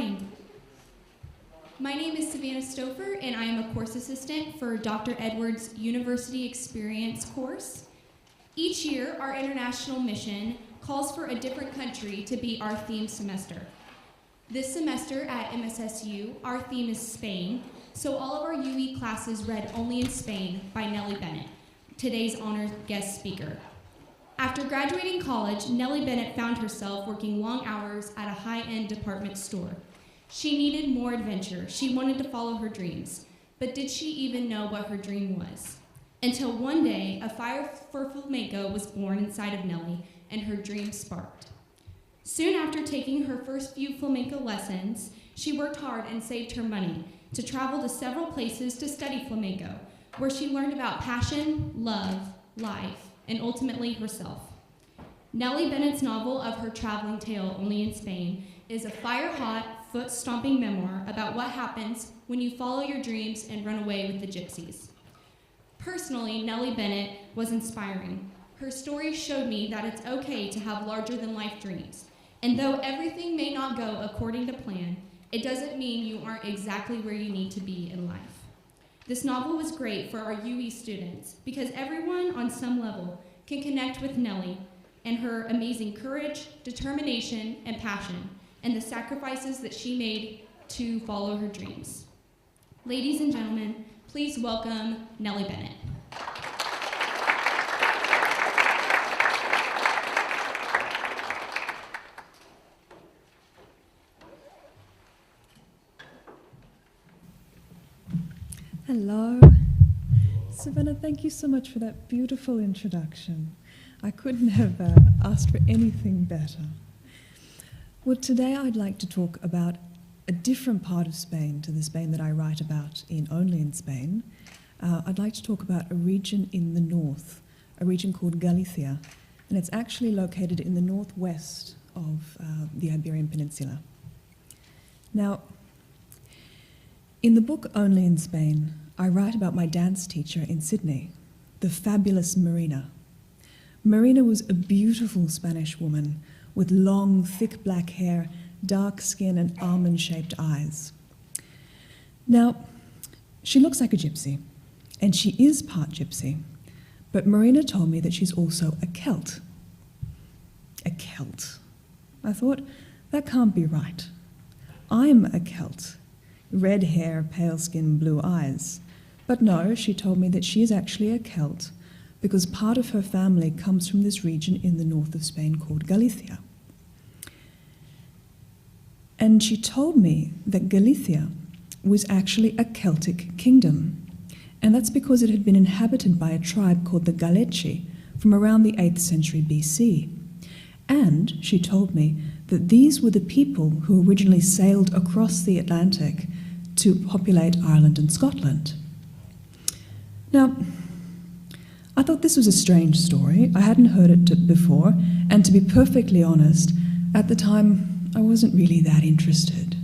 morning. My name is Savannah Stouffer, and I am a course assistant for Dr. Edwards' University Experience course. Each year, our international mission calls for a different country to be our theme semester. This semester at MSSU, our theme is Spain, so all of our UE classes read Only in Spain by Nellie Bennett, today's honored guest speaker. After graduating college, Nellie Bennett found herself working long hours at a high-end department store. She needed more adventure. She wanted to follow her dreams. But did she even know what her dream was? Until one day, a fire for flamenco was born inside of Nellie, and her dream sparked. Soon after taking her first few flamenco lessons, she worked hard and saved her money to travel to several places to study flamenco, where she learned about passion, love, life, and ultimately herself. Nellie Bennett's novel of her traveling tale, Only in Spain, is a fire-hot, foot-stomping memoir about what happens when you follow your dreams and run away with the gypsies. Personally, Nellie Bennett was inspiring. Her story showed me that it's okay to have larger-than-life dreams, and though everything may not go according to plan, it doesn't mean you aren't exactly where you need to be in life. This novel was great for our UE students because everyone on some level can connect with Nellie and her amazing courage, determination, and passion, and the sacrifices that she made to follow her dreams. Ladies and gentlemen, please welcome Nellie Bennett. Hello. Savannah, thank you so much for that beautiful introduction. I couldn't have asked for anything better. Well, today I'd like to talk about a different part of Spain to the Spain that I write about in Only in Spain. I'd like to talk about a region in the north, a region called Galicia, and it's actually located in the northwest of the Iberian Peninsula. Now, in the book Only in Spain, I write about my dance teacher in Sydney, the fabulous Marina. Marina was a beautiful Spanish woman with long, thick black hair, dark skin, and almond-shaped eyes. Now, she looks like a gypsy, and she is part gypsy, but Marina told me that she's also a Celt. A Celt. I thought, that can't be right. I'm a Celt. Red hair, pale skin, blue eyes. But no, she told me that she is actually a Celt because part of her family comes from this region in the north of Spain called Galicia. And she told me that Galicia was actually a Celtic kingdom. And that's because it had been inhabited by a tribe called the Galician from around the 8th century BC. And she told me that these were the people who originally sailed across the Atlantic to populate Ireland and Scotland. Now, I thought this was a strange story. I hadn't heard it before, and to be perfectly honest, at the time, I wasn't really that interested.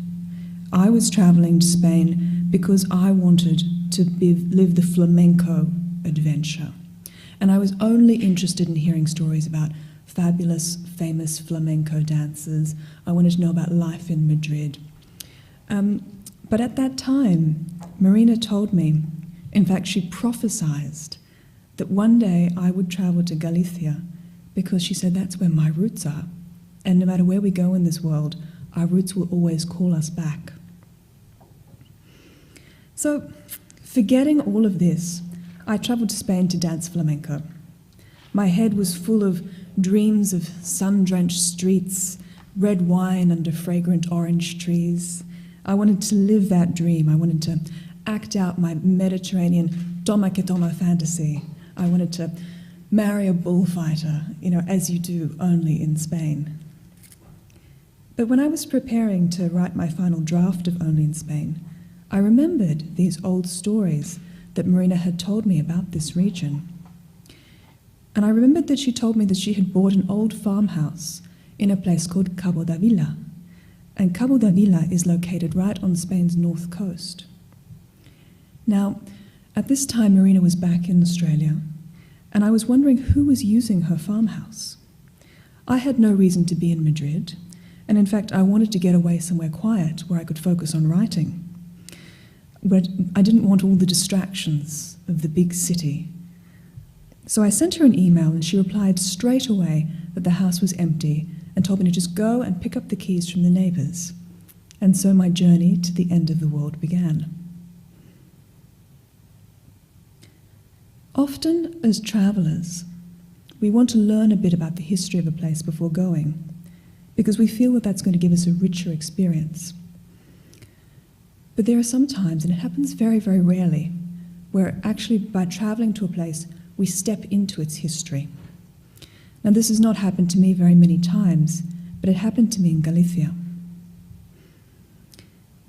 I was traveling to Spain because I wanted to live the flamenco adventure, and I was only interested in hearing stories about fabulous, famous flamenco dancers. I wanted to know about life in Madrid. But at that time, Marina told me, in fact, she prophesied that one day I would travel to Galicia because she said that's where my roots are. And no matter where we go in this world, our roots will always call us back. So, forgetting all of this, I traveled to Spain to dance flamenco. My head was full of dreams of sun-drenched streets, red wine under fragrant orange trees. I wanted to live that dream. I wanted to act out my Mediterranean toma que toma fantasy. I wanted to marry a bullfighter, as you do only in Spain. But when I was preparing to write my final draft of Only in Spain, I remembered these old stories that Marina had told me about this region. And I remembered that she told me that she had bought an old farmhouse in a place called Cabo da Vila. And Cabo da Vila is located right on Spain's north coast. Now, at this time, Marina was back in Australia, and I was wondering who was using her farmhouse. I had no reason to be in Madrid, And in fact, I wanted to get away somewhere quiet where I could focus on writing. But I didn't want all the distractions of the big city. So I sent her an email and she replied straight away that the house was empty and told me to just go and pick up the keys from the neighbours. And so my journey to the end of the world began. Often, as travellers, we want to learn a bit about the history of a place before going, because we feel that that's going to give us a richer experience. But there are some times, and it happens very, very rarely, where actually by travelling to a place, we step into its history. Now, this has not happened to me very many times, but it happened to me in Galicia.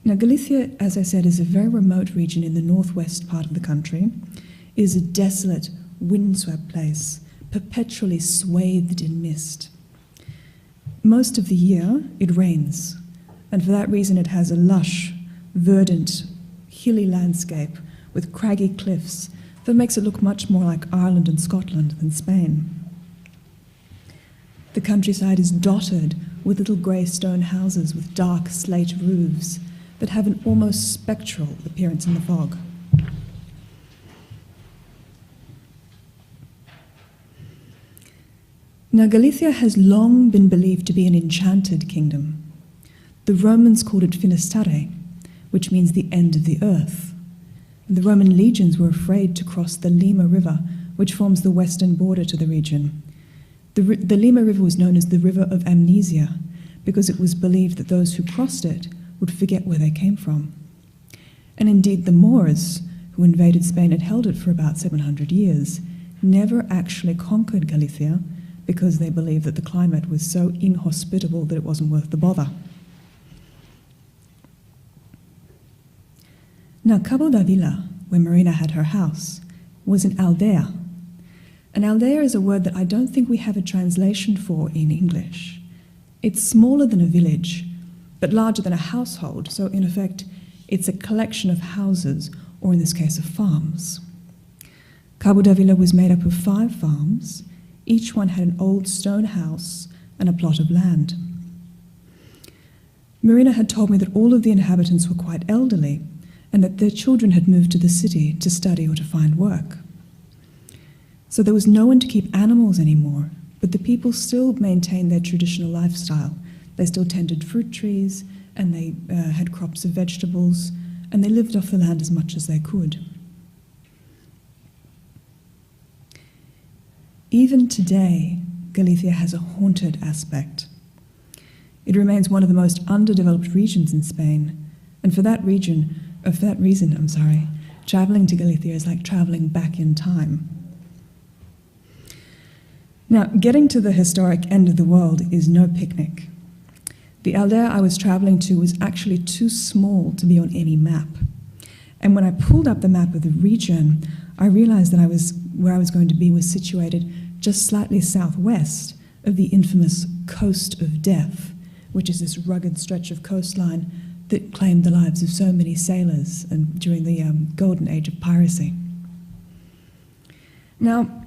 Now, Galicia, as I said, is a very remote region in the northwest part of the country. It is a desolate, windswept place, perpetually swathed in mist. Most of the year, it rains, and for that reason it has a lush, verdant, hilly landscape with craggy cliffs that makes it look much more like Ireland and Scotland than Spain. The countryside is dotted with little grey stone houses with dark slate roofs that have an almost spectral appearance in the fog. Now, Galicia has long been believed to be an enchanted kingdom. The Romans called it Finistare, which means the end of the earth. The Roman legions were afraid to cross the Lima River, which forms the western border to the region. The Lima River was known as the River of Amnesia because it was believed that those who crossed it would forget where they came from. And indeed, the Moors, who invaded Spain and held it for about 700 years, never actually conquered Galicia because they believed that the climate was so inhospitable that it wasn't worth the bother. Now, Cabo da Vila, where Marina had her house, was an aldea. An aldea is a word that I don't think we have a translation for in English. It's smaller than a village, but larger than a household, so in effect, it's a collection of houses, or in this case, of farms. Cabo da Vila was made up of 5 farms. Each one had an old stone house and a plot of land. Marina had told me that all of the inhabitants were quite elderly and that their children had moved to the city to study or to find work. So there was no one to keep animals anymore, but the people still maintained their traditional lifestyle. They still tended fruit trees, and they had crops of vegetables, and they lived off the land as much as they could. Even today, Galicia has a haunted aspect. It remains one of the most underdeveloped regions in Spain, and for that reason, traveling to Galicia is like traveling back in time. Now, getting to the historic end of the world is no picnic. The aldea I was traveling to was actually too small to be on any map. And when I pulled up the map of the region, I realized that where I was going to be was situated just slightly southwest of the infamous Coast of Death, which is this rugged stretch of coastline that claimed the lives of so many sailors and during the golden age of piracy. Now,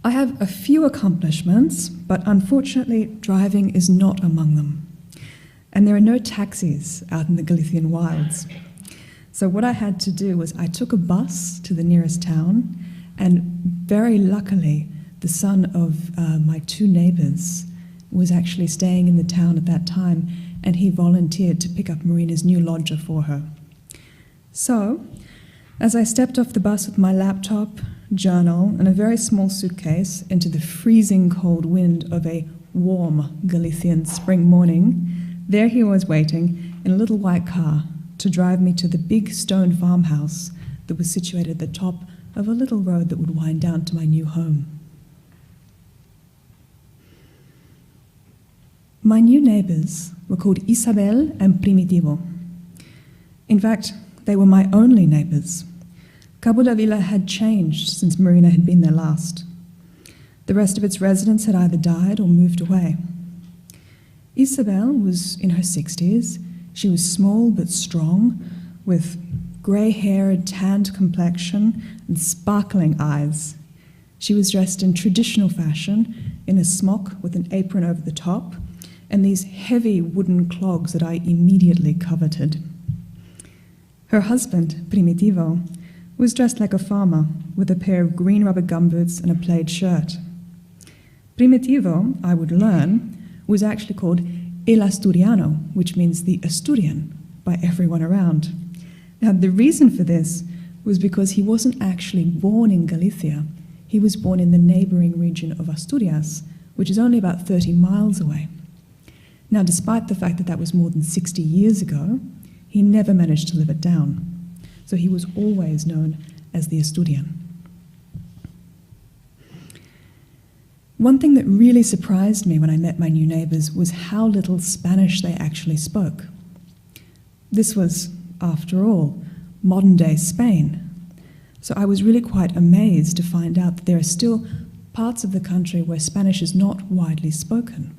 I have a few accomplishments, but unfortunately, driving is not among them. And there are no taxis out in the Galician wilds. So what I had to do was I took a bus to the nearest town, and very luckily, the son of my 2 neighbours was actually staying in the town at that time, and he volunteered to pick up Marina's new lodger for her. So, as I stepped off the bus with my laptop, journal, and a very small suitcase into the freezing cold wind of a warm Galician spring morning, there he was waiting in a little white car to drive me to the big stone farmhouse that was situated at the top of a little road that would wind down to my new home. My new neighbours were called Isabel and Primitivo. In fact, they were my only neighbours. Cabo da Vila had changed since Marina had been there last. The rest of its residents had either died or moved away. Isabel was in her 60s. She was small but strong, with grey-haired, tanned complexion and sparkling eyes. She was dressed in traditional fashion, in a smock with an apron over the top, and these heavy wooden clogs that I immediately coveted. Her husband, Primitivo, was dressed like a farmer with a pair of green rubber gumboots and a plaid shirt. Primitivo, I would learn, was actually called El Asturiano, which means the Asturian, by everyone around. Now, the reason for this was because he wasn't actually born in Galicia. He was born in the neighboring region of Asturias, which is only about 30 miles away. Now, despite the fact that that was more than 60 years ago, he never managed to live it down. So he was always known as the Asturian. One thing that really surprised me when I met my new neighbours was how little Spanish they actually spoke. This was, after all, modern-day Spain. So I was really quite amazed to find out that there are still parts of the country where Spanish is not widely spoken.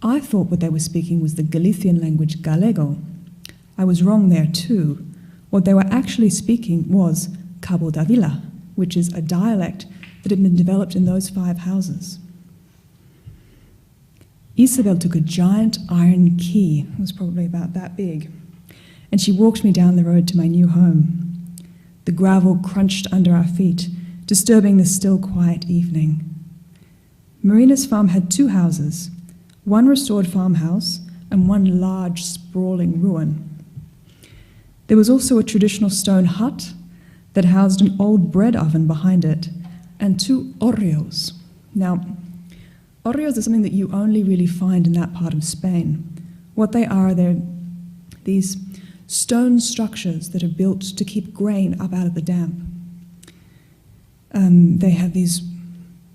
I thought what they were speaking was the Galician language Gallego. I was wrong there too. What they were actually speaking was Cabo da Vila, which is a dialect that had been developed in those 5 houses. Isabel took a giant iron key, it was probably about that big, and she walked me down the road to my new home. The gravel crunched under our feet, disturbing the still quiet evening. Marina's farm had 2 houses, one restored farmhouse and one large sprawling ruin. There was also a traditional stone hut that housed an old bread oven behind it and 2 hórreos. Now, hórreos are something that you only really find in that part of Spain. What they are, they're these stone structures that are built to keep grain up out of the damp. They have these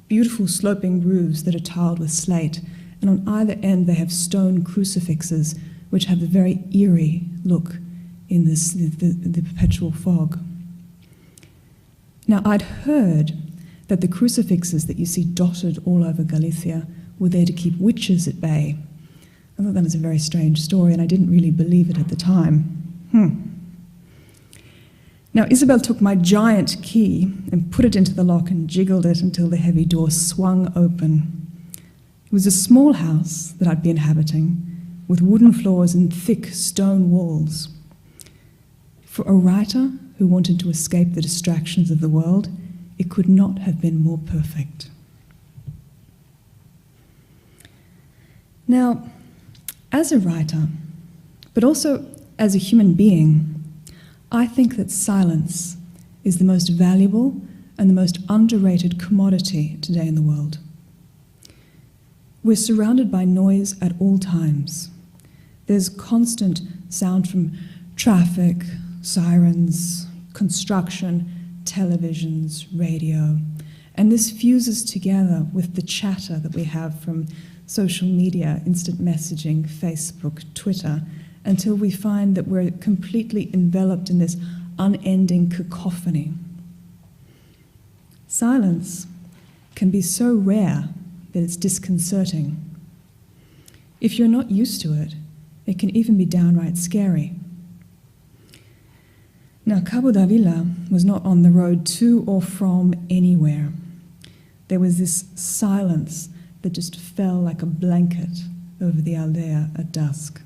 beautiful sloping roofs that are tiled with slate, and on either end they have stone crucifixes which have a very eerie look in the perpetual fog. Now, I'd heard that the crucifixes that you see dotted all over Galicia were there to keep witches at bay. I thought that was a very strange story, and I didn't really believe it at the time. Now, Isabel took my giant key and put it into the lock and jiggled it until the heavy door swung open. It was a small house that I'd be inhabiting, with wooden floors and thick stone walls. For a writer who wanted to escape the distractions of the world, it could not have been more perfect. Now, as a writer, but also as a human being, I think that silence is the most valuable and the most underrated commodity today in the world. We're surrounded by noise at all times. There's constant sound from traffic, sirens, construction, televisions, radio, and this fuses together with the chatter that we have from social media, instant messaging, Facebook, Twitter, until we find that we're completely enveloped in this unending cacophony. Silence can be so rare that it's disconcerting. If you're not used to it, it can even be downright scary. Now, Cabo da Vila was not on the road to or from anywhere. There was this silence that just fell like a blanket over the aldea at dusk.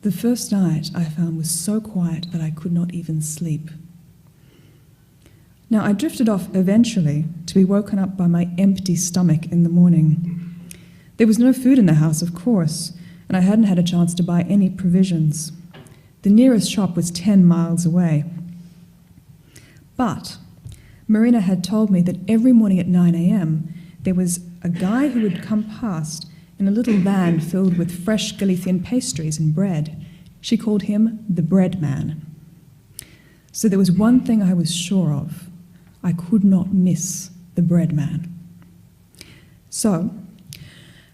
The first night I found was so quiet that I could not even sleep. Now, I drifted off eventually to be woken up by my empty stomach in the morning. There was no food in the house, of course, and I hadn't had a chance to buy any provisions. The nearest shop was 10 miles away. But Marina had told me that every morning at 9 a.m. there was a guy who would come past in a little van filled with fresh Galician pastries and bread. She called him the bread man. So there was one thing I was sure of. I could not miss the bread man. So,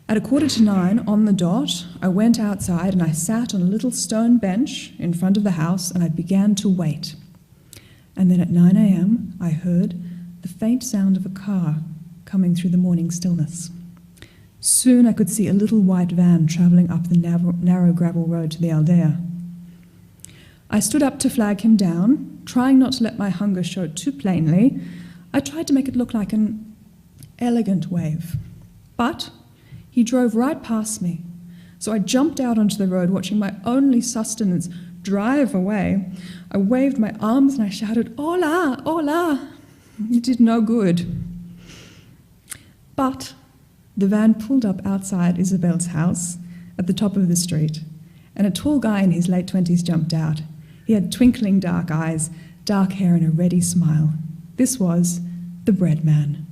at 8:45 on the dot, I went outside and I sat on a little stone bench in front of the house and I began to wait. And then at 9 a.m. I heard the faint sound of a car coming through the morning stillness. Soon I could see a little white van travelling up the narrow gravel road to the aldea. I stood up to flag him down, trying not to let my hunger show too plainly. I tried to make it look like an elegant wave, but He drove right past me. So I jumped out onto the road, watching my only sustenance drive away. I waved my arms and I shouted, "Hola, hola!" It did no good. But the van pulled up outside Isabel's house at the top of the street, and a tall guy in his late 20s jumped out. He had twinkling dark eyes, dark hair, and a ready smile. This was the bread man.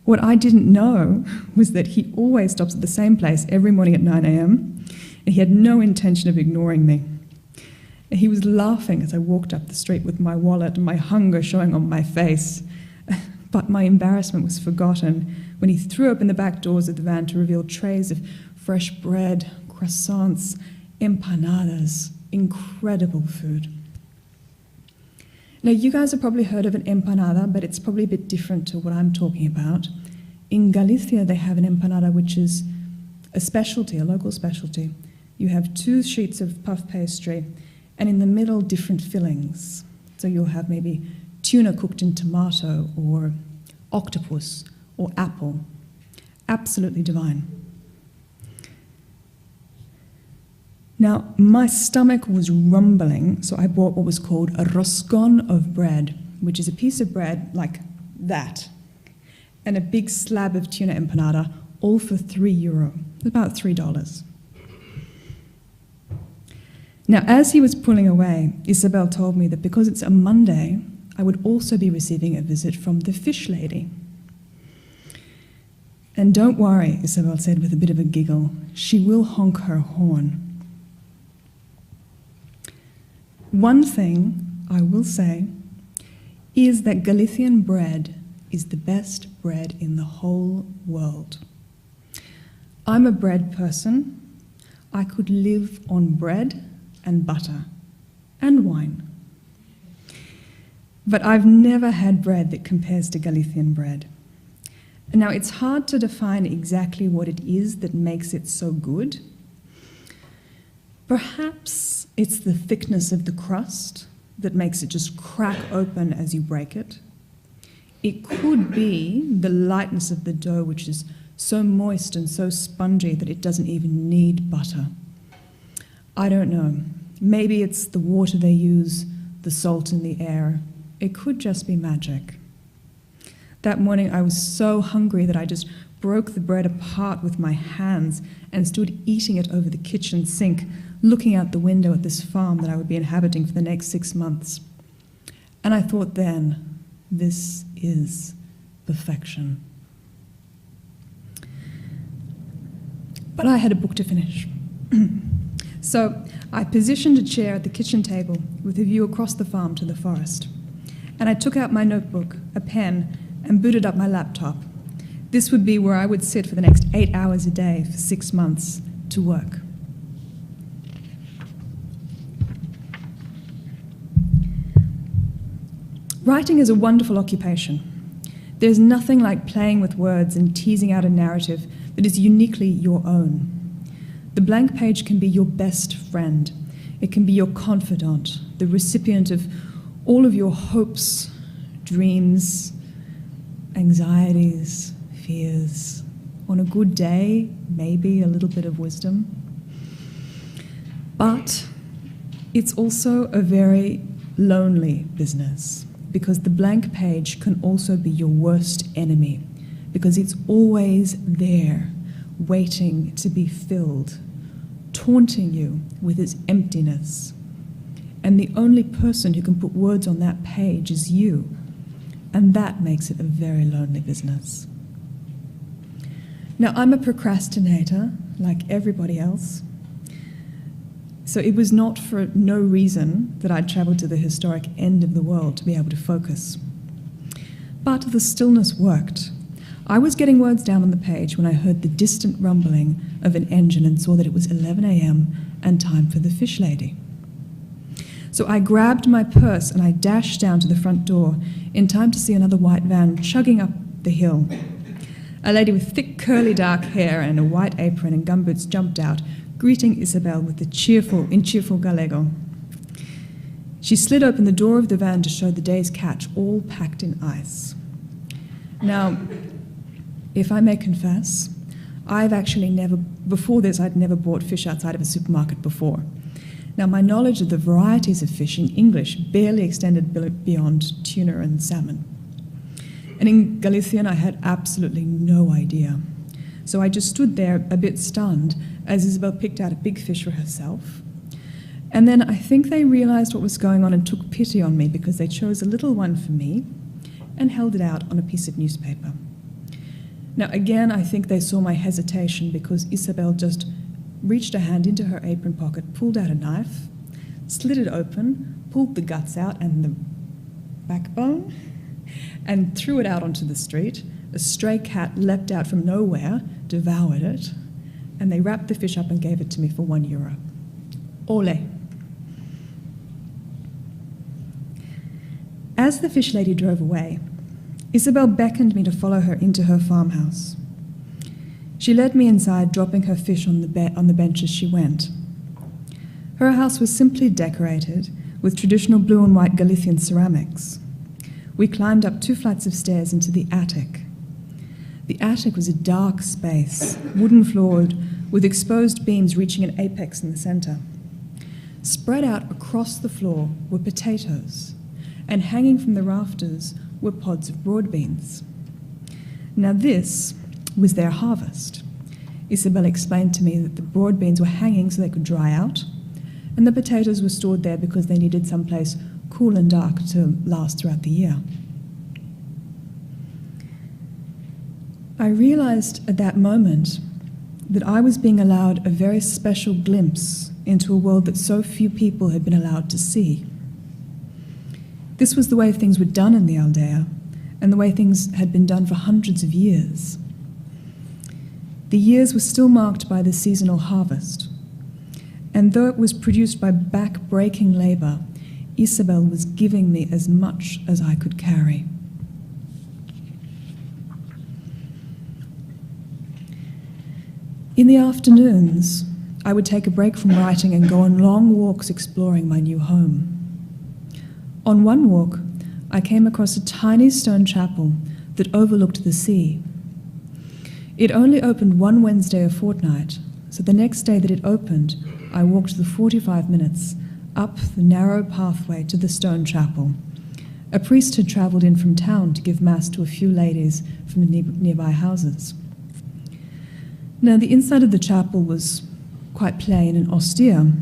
What I didn't know was that he always stops at the same place every morning at 9 a.m, and he had no intention of ignoring me. He was laughing as I walked up the street with my wallet and my hunger showing on my face. But my embarrassment was forgotten when he threw open the back doors of the van to reveal trays of fresh bread, croissants, empanadas, incredible food. Now, you guys have probably heard of an empanada, but it's probably a bit different to what I'm talking about. In Galicia, they have an empanada which is a specialty, a local specialty. You have 2 sheets of puff pastry, and in the middle, different fillings. So you'll have maybe tuna cooked in tomato, or octopus, or apple. Absolutely divine. Now, my stomach was rumbling, so I bought what was called a roscon of bread, which is a piece of bread like that, and a big slab of tuna empanada, all for €3, about $3. Now, as he was pulling away, Isabel told me that because it's a Monday, I would also be receiving a visit from the fish lady. And don't worry, Isabel said with a bit of a giggle, she will honk her horn. One thing I will say is that Galician bread is the best bread in the whole world. I'm a bread person. I could live on bread and butter and wine. But I've never had bread that compares to Galician bread. Now, it's hard to define exactly what it is that makes it so good. Perhaps it's the thickness of the crust that makes it just crack open as you break it. It could be the lightness of the dough, which is so moist and so spongy that it doesn't even need butter. I don't know. Maybe it's the water they use, the salt in the air. It could just be magic. That morning I was so hungry that I just broke the bread apart with my hands and stood eating it over the kitchen sink, looking out the window at this farm that I would be inhabiting for the next 6 months. And I thought then, this is perfection. But I had a book to finish. So I positioned a chair at the kitchen table with a view across the farm to the forest. And I took out my notebook, a pen, and booted up my laptop. This would be where I would sit for the next 8 hours a day for 6 months to work. Writing is a wonderful occupation. There's nothing like playing with words and teasing out a narrative that is uniquely your own. The blank page can be your best friend. It can be your confidant, the recipient of all of your hopes, dreams, anxieties, fears. On a good day, maybe a little bit of wisdom. But it's also a very lonely business, because the blank page can also be your worst enemy, because it's always there, waiting to be filled, taunting you with its emptiness. And the only person who can put words on that page is you, and that makes it a very lonely business. Now, I'm a procrastinator, like everybody else, so it was not for no reason that I'd traveled to the historic end of the world to be able to focus. But the stillness worked. I was getting words down on the page when I heard the distant rumbling of an engine and saw that it was 11 a.m. and time for the fish lady. So I grabbed my purse and I dashed down to the front door in time to see another white van chugging up the hill. A lady with thick curly dark hair and a white apron and gumboots jumped out, greeting Isabel with the cheerful Gallego. She slid open the door of the van to show the day's catch, all packed in ice. Now, if I may confess, Before this, I'd never bought fish outside of a supermarket before. Now, my knowledge of the varieties of fish in English barely extended beyond tuna and salmon. And in Galician, I had absolutely no idea. So I just stood there a bit stunned as Isabel picked out a big fish for herself. And then I think they realized what was going on and took pity on me because they chose a little one for me and held it out on a piece of newspaper. Now, again, I think they saw my hesitation because Isabel just reached a hand into her apron pocket, pulled out a knife, slit it open, pulled the guts out and the backbone, and threw it out onto the street. A stray cat leapt out from nowhere, devoured it, and they wrapped the fish up and gave it to me for €1. Ole. As the fish lady drove away, Isabel beckoned me to follow her into her farmhouse. She led me inside, dropping her fish on the bench as she went. Her house was simply decorated with traditional blue and white Galician ceramics. We climbed up 2 flights of stairs into the attic. The attic was a dark space, wooden floored, with exposed beams reaching an apex in the center. Spread out across the floor were potatoes, and hanging from the rafters were pods of broad beans. Now this was their harvest. Isabel explained to me that the broad beans were hanging so they could dry out, and the potatoes were stored there because they needed someplace cool and dark to last throughout the year. I realized at that moment that I was being allowed a very special glimpse into a world that so few people had been allowed to see. This was the way things were done in the aldea, and the way things had been done for hundreds of years. The years were still marked by the seasonal harvest, and though it was produced by back-breaking labor, Isabel was giving me as much as I could carry. In the afternoons, I would take a break from writing and go on long walks exploring my new home. On one walk, I came across a tiny stone chapel that overlooked the sea. It only opened one Wednesday a fortnight, so the next day that it opened, I walked the 45 minutes up the narrow pathway to the stone chapel. A priest had travelled in from town to give mass to a few ladies from the nearby houses. Now, the inside of the chapel was quite plain and austere,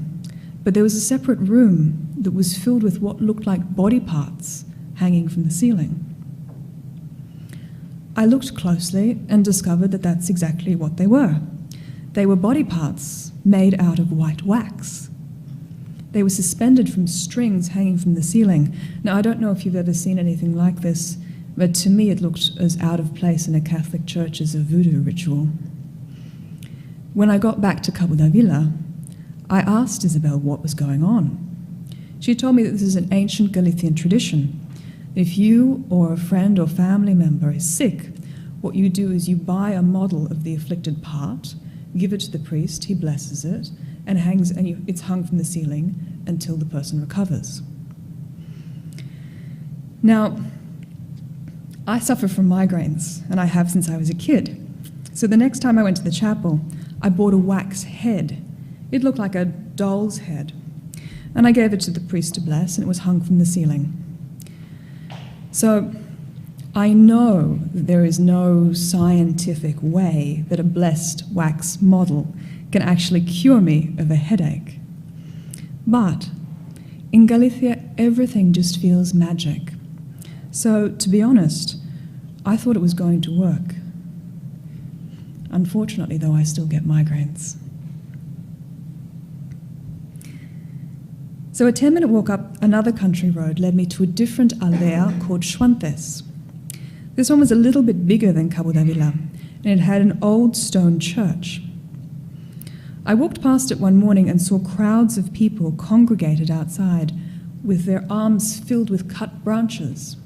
but there was a separate room that was filled with what looked like body parts hanging from the ceiling. I looked closely and discovered that that's exactly what they were. They were body parts made out of white wax. They were suspended from strings hanging from the ceiling. Now, I don't know if you've ever seen anything like this, but to me it looked as out of place in a Catholic church as a voodoo ritual. When I got back to Cabo da Vila, I asked Isabel what was going on. She told me that this is an ancient Galician tradition. If you or a friend or family member is sick, what you do is you buy a model of the afflicted part, give it to the priest, he blesses it, and it's hung from the ceiling until the person recovers. Now, I suffer from migraines, and I have since I was a kid. So the next time I went to the chapel, I bought a wax head. It looked like a doll's head. And I gave it to the priest to bless, and it was hung from the ceiling. So I know that there is no scientific way that a blessed wax model can actually cure me of a headache. But in Galicia, everything just feels magic. So, to be honest, I thought it was going to work. Unfortunately, though, I still get migraines. So a 10-minute walk up another country road led me to a different aldea called Schwantes. This one was a little bit bigger than Cabo da Vila, and it had an old stone church. I walked past it one morning and saw crowds of people congregated outside with their arms filled with cut branches.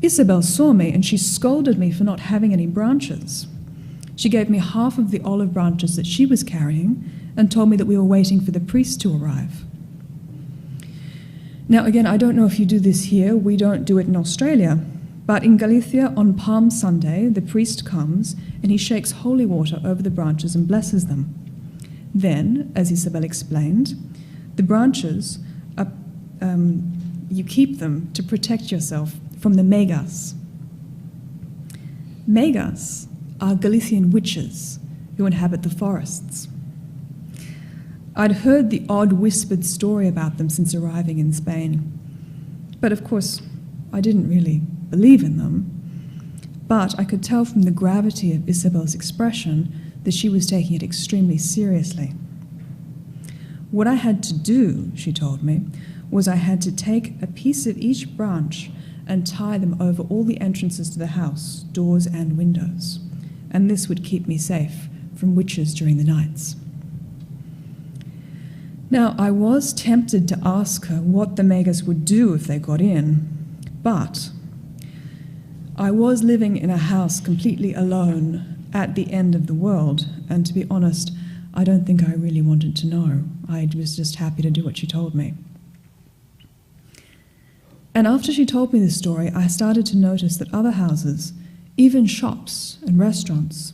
Isabel saw me and she scolded me for not having any branches. She gave me half of the olive branches that she was carrying and told me that we were waiting for the priest to arrive. Now again, I don't know if you do this here, we don't do it in Australia, But in Galicia, on Palm Sunday, the priest comes and he shakes holy water over the branches and blesses them. Then, as Isabel explained, the branches, you keep them to protect yourself from the megas. Megas are Galician witches who inhabit the forests. I'd heard the odd whispered story about them since arriving in Spain. But of course, I didn't really believe in them. But I could tell from the gravity of Isabel's expression that she was taking it extremely seriously. What I had to do, she told me, was I had to take a piece of each branch and tie them over all the entrances to the house, doors and windows. And this would keep me safe from witches during the nights. Now, I was tempted to ask her what the megas would do if they got in, but I was living in a house completely alone at the end of the world, and to be honest, I don't think I really wanted to know. I was just happy to do what she told me. And after she told me this story, I started to notice that other houses, even shops and restaurants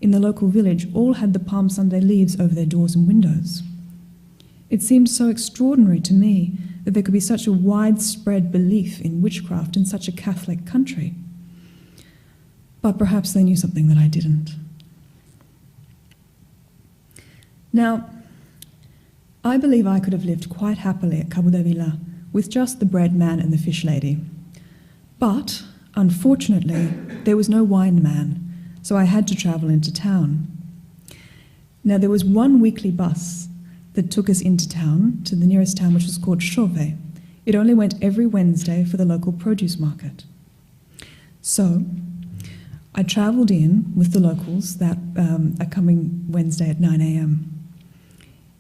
in the local village, all had the Palm Sunday leaves over their doors and windows. It seemed so extraordinary to me that there could be such a widespread belief in witchcraft in such a Catholic country. But perhaps they knew something that I didn't. Now, I believe I could have lived quite happily at Cabo de Vila with just the bread man and the fish lady. But, unfortunately, there was no wine man, so I had to travel into town. Now, there was one weekly bus that took us into town, to the nearest town, which was called Chauvet. It only went every Wednesday for the local produce market. So, I travelled in with the locals that are coming Wednesday at 9 a.m.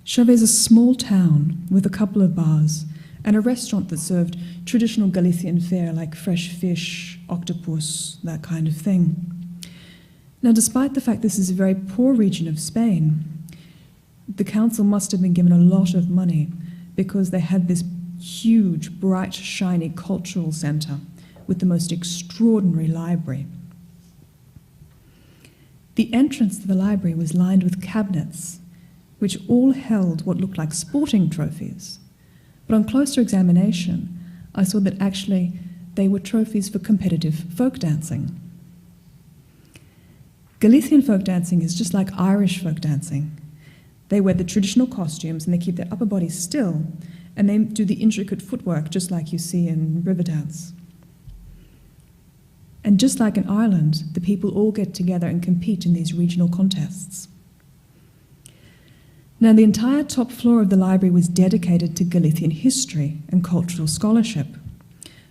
Chauvet is a small town with a couple of bars and a restaurant that served traditional Galician fare like fresh fish, octopus, that kind of thing. Now, despite the fact this is a very poor region of Spain, the council must have been given a lot of money because they had this huge, bright, shiny cultural centre with the most extraordinary library. The entrance to the library was lined with cabinets, which all held what looked like sporting trophies. But on closer examination, I saw that actually they were trophies for competitive folk dancing. Galician folk dancing is just like Irish folk dancing. They wear the traditional costumes and they keep their upper bodies still, and they do the intricate footwork just like you see in river dance. And just like in Ireland, the people all get together and compete in these regional contests. Now, the entire top floor of the library was dedicated to Galician history and cultural scholarship.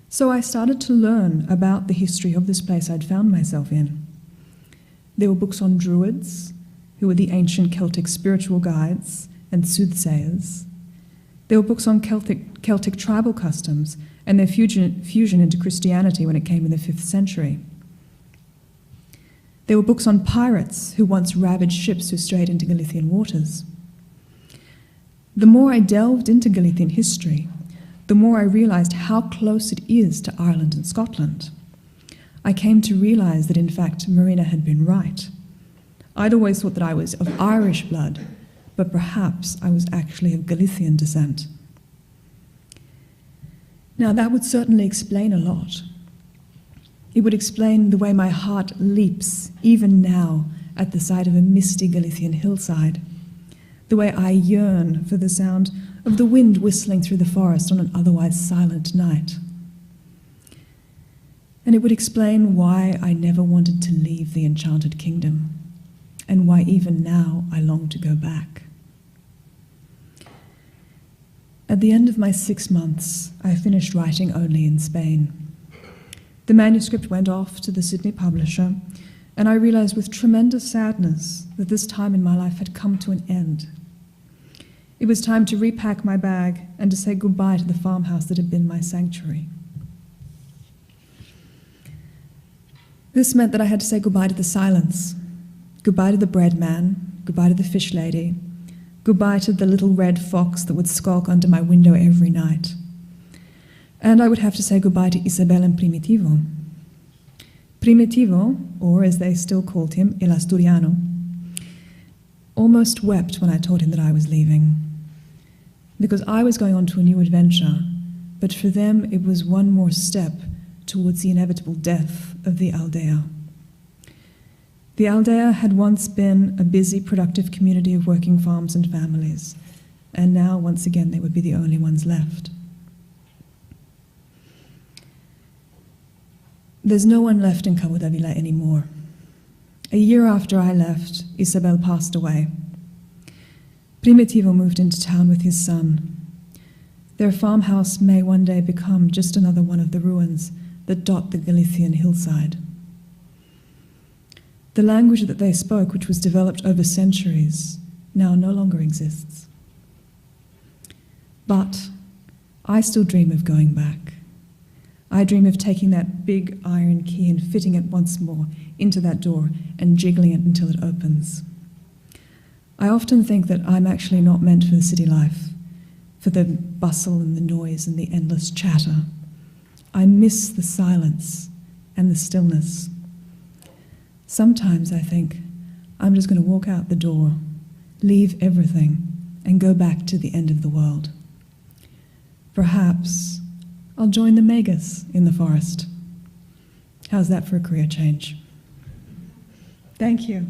So I started to learn about the history of this place I'd found myself in. There were books on druids, who were the ancient Celtic spiritual guides and soothsayers. There were books on Celtic tribal customs and their fusion into Christianity when it came in the 5th century. There were books on pirates who once ravaged ships who strayed into Galician waters. The more I delved into Galician history, the more I realised how close it is to Ireland and Scotland. I came to realise that, in fact, Marina had been right. I'd always thought that I was of Irish blood, but perhaps I was actually of Galician descent. Now, that would certainly explain a lot. It would explain the way my heart leaps, even now, at the sight of a misty Galician hillside, the way I yearn for the sound of the wind whistling through the forest on an otherwise silent night. And it would explain why I never wanted to leave the Enchanted Kingdom, and why even now I long to go back. At the end of my 6 months, I finished writing only in Spain. The manuscript went off to the Sydney publisher, and I realized with tremendous sadness that this time in my life had come to an end. It was time to repack my bag and to say goodbye to the farmhouse that had been my sanctuary. This meant that I had to say goodbye to the silence, goodbye to the bread man, goodbye to the fish lady, goodbye to the little red fox that would skulk under my window every night. And I would have to say goodbye to Isabel and Primitivo. Primitivo, or as they still called him, El Asturiano, almost wept when I told him that I was leaving, because I was going on to a new adventure, but for them it was one more step towards the inevitable death of the aldea. The aldea had once been a busy, productive community of working farms and families, and now, once again, they would be the only ones left. There's no one left in Cabo de Vila anymore. A year after I left, Isabel passed away. Primitivo moved into town with his son. Their farmhouse may one day become just another one of the ruins that dot the Galician hillside. The language that they spoke, which was developed over centuries, now no longer exists. But I still dream of going back. I dream of taking that big iron key and fitting it once more into that door and jiggling it until it opens. I often think that I'm actually not meant for the city life, for the bustle and the noise and the endless chatter. I miss the silence and the stillness. Sometimes I think I'm just going to walk out the door, leave everything, and go back to the end of the world. Perhaps I'll join the Megas in the forest. How's that for a career change? Thank you.